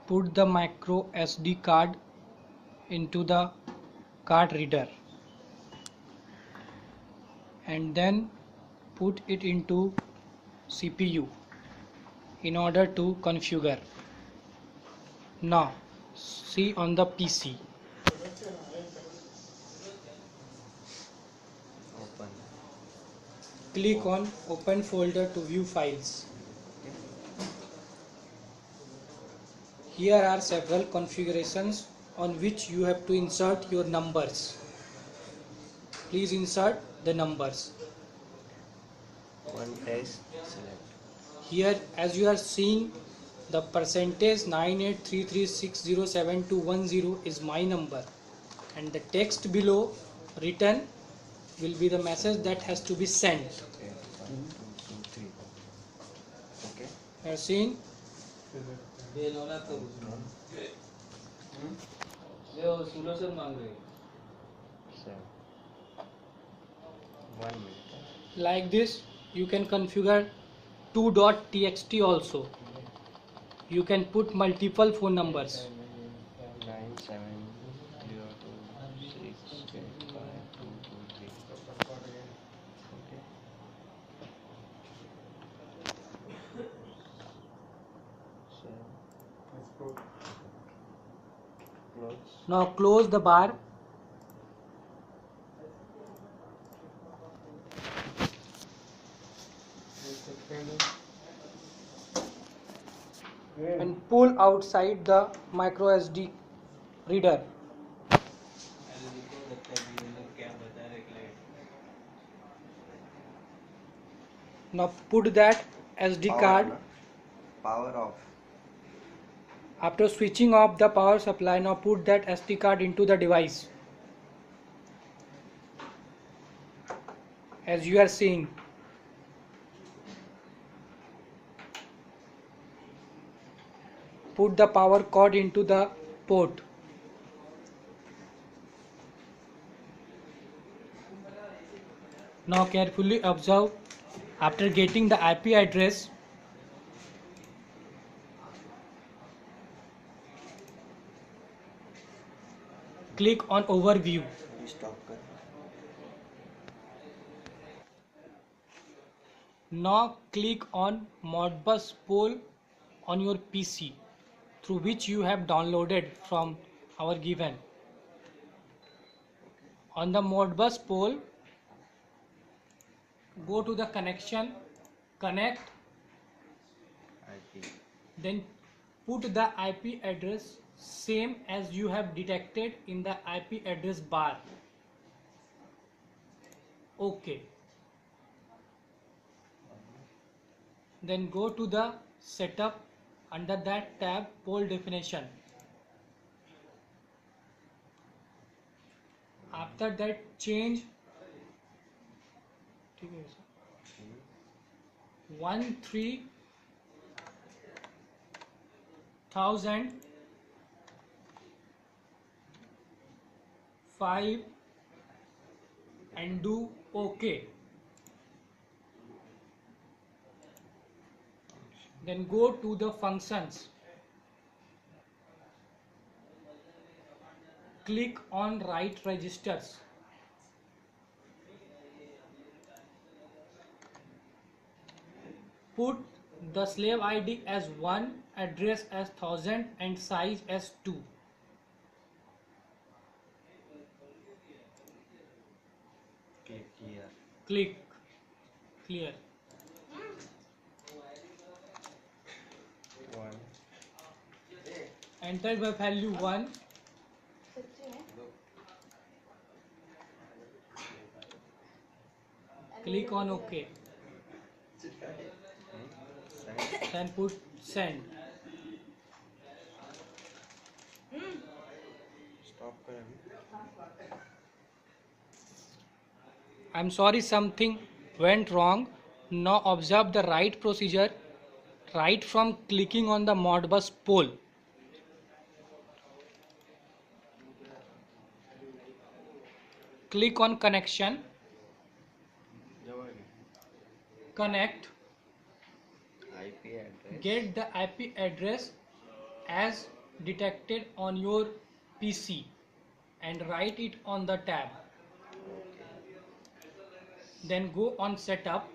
put the micro SD card into the card reader and then put it into CPU in order to configure. Now see on the PC. Open. Click on open folder to view files. Here are several configurations on which you have to insert your numbers. Please insert the numbers. One test select. Here as you are seeing, the percentage 9833607210 is my number, and the text below written will be the message that has to be sent. Okay. 1, 2, 3. Okay. You are seeing? 7. 1 minute. Like this, you can configure 2.txt also. You can put multiple phone numbers. 9702685223. Okay. So close. Now close the bar. And pull outside the micro SD reader. Now put that SD card. Power off. After switching off the power supply, now put that SD card into the device. As you are seeing. Put the power cord into the port. Now carefully observe. After getting the IP address, click on overview. Stop कर. Now click on Modbus Pol on your PC through which you have downloaded from our given. On the Modbus Pol, go to the connection, connect, IP. then put the IP address same as you have detected in the IP address bar. OK. Then go to the setup, under that tab pole definition. After that change 13,005 and do OK. Then go to the functions. Click on write registers. Put the slave ID as 1, address as 1000 and size as 2. Click here. Click clear. 1. Enter the value 1. Click on OK. Then put send. Stop कर अभी. I'm sorry, something went wrong. Now observe the right procedure right from clicking on the Modbus pole. Click on connection. Connect. IP address. Get the IP address as detected on your PC and write it on the tab. Then go on setup,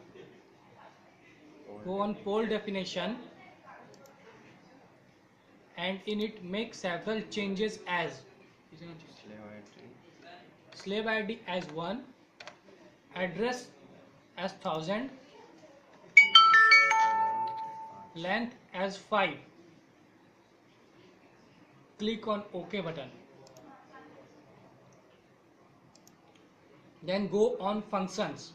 go on poll definition, and in it make several changes as Slave ID. slave ID as 1, address as 1000, length as 5. Click on OK button. Then go on functions.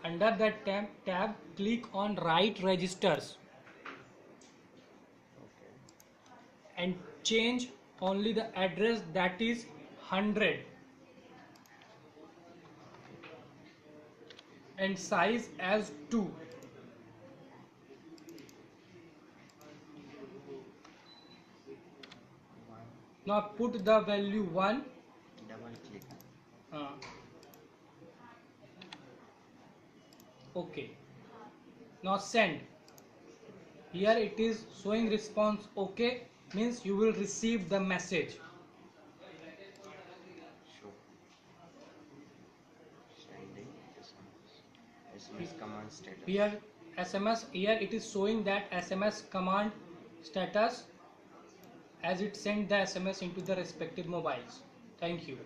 Under that tab click on write registers Okay. and change only the address, that is 100, and size as 2. Now put the value 1. Double click. Okay. Now send. Here it is showing response OK, means you will receive the message. Show. Sending SMS command status. Here SMS, here it is showing that SMS command status as it sent the SMS into the respective mobiles. Thank you.